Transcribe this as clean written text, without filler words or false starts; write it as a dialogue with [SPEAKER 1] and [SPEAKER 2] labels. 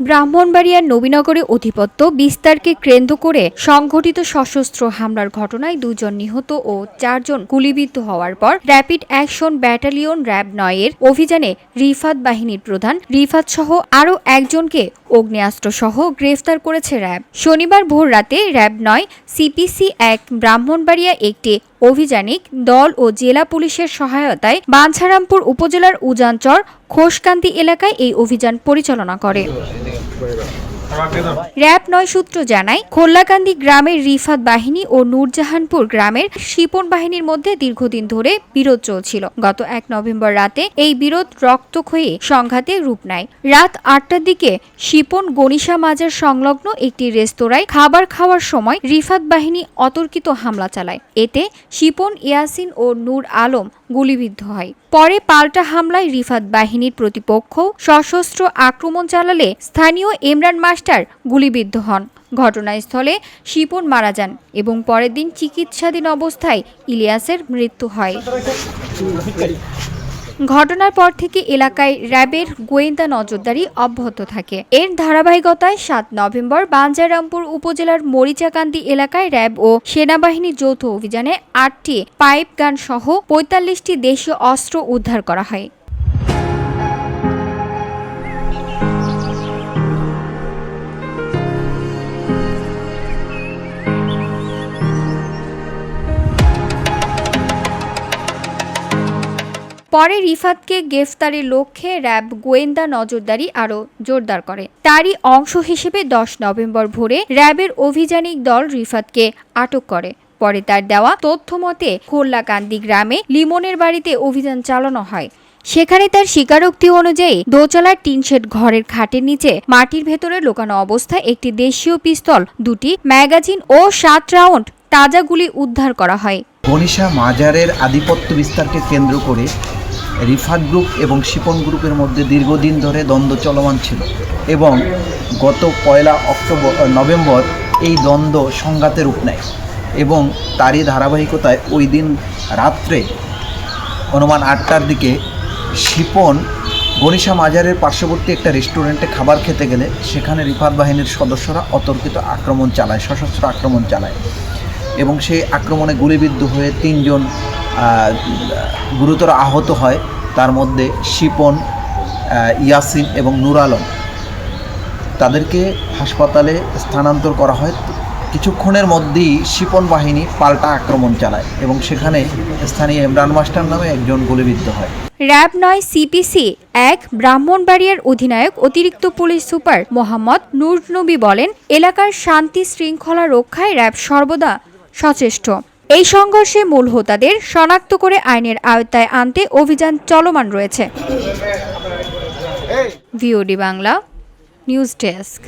[SPEAKER 1] ব্রাহ্মণবাড়িয়ার নবীনগরে অধিপত্য বিস্তারকে কেন্দ্র করে সংঘটিত সশস্ত্র হামলার ঘটনায় 2 জন নিহত ও 4 জন গুলিবিদ্ধ হওয়ার পর র্যাপিড অ্যাকশন ব্যাটালিয়ন র্যাব 9 এর অভিযানে রিফাত বাহিনীর প্রধান রিফাত সহ আরও একজনকে অগ্নেয়াস্ত্র সহ গ্রেফতার করেছে র্যাব। শনিবার ভোর রাতে র্যাব 9 সিপিসি 1 ব্রাহ্মণবাড়িয়া একটি অভিযানিক দল ও জেলা পুলিশের সহায়তায় বাঞ্ছারামপুর উপজেলার উজানচর খোসকান্দি এলাকায় এই অভিযান পরিচালনা করে। র্যাব 9 সূত্র জানায়, খোল্লাকান্দি গ্রামের রিফাত বাহিনী ও নূরজাহানপুর গ্রামের শিপন বাহিনীর মধ্যে দীর্ঘদিন ধরে বিরোধ চলছিল। গত 1 নভেম্বর রাতে এই বিরোধ রক্তক্ষয়ী সংঘাতে রূপ নেয়। রাত 8টার দিকে শিপন গনিশা মাজার সংলগ্ন একটি রেস্তোরাঁয় খাবার খাওয়ার সময় রিফাত বাহিনী অতর্কিত হামলা চালায়। এতে শিপন, ইয়াসিন ও নূর আলম গুলিবিদ্ধ হয়। পরে পাল্টা হামলায় রিফাত বাহিনীর প্রতিপক্ষ সশস্ত্র আক্রমণ চালালে স্থানীয় ইমরান মাস্টার গুলিবিদ্ধ হন। ঘটনাস্থলে শিপন মারা যান এবং পরের দিন চিকিৎসাধীন অবস্থায় ইলিয়াসের মৃত্যু হয়। ঘটনার পর থেকে এলাকায় র্যাবের গোয়েন্দা নজরদারি অব্যাহত থাকে। এর ধারাবাহিকতায় 7 নভেম্বর বাঞ্ছারামপুর উপজেলার মরিচাকান্দি এলাকায় র্যাব ও সেনাবাহিনীর যৌথ অভিযানে 8টি পাইপ গান সহ 45টি দেশীয় অস্ত্র উদ্ধার করা হয়। পরে রিফাতকে গ্রেফতারের লক্ষ্যে র্যাব গোয়েন্দা নজরদারি আরও জোরদার করে। তারই অংশ হিসেবে 10 নভেম্বর ভোরে র্যাবের অভিযানিক দল রিফাতকে আটক করে। পরে তার দেওয়া তথ্য মতে খোল্লাকান্দি গ্রামে লিমনের বাড়িতে অভিযান চালানো হয়। সেখানে তার স্বীকারোক্তি অনুযায়ী দোতলার টিনশেড ঘরের খাটের নিচে মাটির ভেতরে লুকানো অবস্থায় একটি দেশীয় পিস্তল, 2টি ম্যাগাজিন ও 7 রাউন্ড তাজা গুলি উদ্ধার করা হয়।
[SPEAKER 2] গনিশা মাজারের আধিপত্য বিস্তারকে কেন্দ্র করে রিফাত গ্রুপ এবং শিপন গ্রুপের মধ্যে দীর্ঘদিন ধরে দ্বন্দ্ব চলমান ছিল এবং গত 1 নভেম্বর এই দ্বন্দ্ব সংঘাতে রূপ নেয় এবং তারই ধারাবাহিকতায় ওই দিন রাত্রে অনুমান 8টার দিকে শিপন গনিশা মাজারের পার্শ্ববর্তী একটা রেস্টুরেন্টে খাবার খেতে গেলে সেখানে রিফাত বাহিনীর সদস্যরা অতর্কিত আক্রমণ চালায়, সশস্ত্র আক্রমণ চালায় এবং সেই আক্রমণে গুলিবিদ্ধ হয়ে 3 জন গুরুতর আহত হয়। তার মধ্যে শিপন, ইয়াসিন এবং নূর আলম, তাদেরকে হাসপাতালে স্থানান্তর করা হয়। কিছুক্ষণের মধ্যেই শিপন বাহিনী পাল্টা আক্রমণ চালায় এবং সেখানে স্থানীয় ইমরান মাস্টার নামে একজন গুলিবিদ্ধ হয়।
[SPEAKER 1] র্যাব 9 সিপিসি 1 ব্রাহ্মণবাড়িয়ার অধিনায়ক অতিরিক্ত পুলিশ সুপার মোহাম্মদ নূর নবী বলেন, এলাকার শান্তি শৃঙ্খলা রক্ষায় র্যাব সর্বদা সচেষ্ট। এই সংঘর্ষে মূল হোতাদের শনাক্ত করে আইনের আওতায় আনতে অভিযান চলমান রয়েছে। VOD Bangla news desk.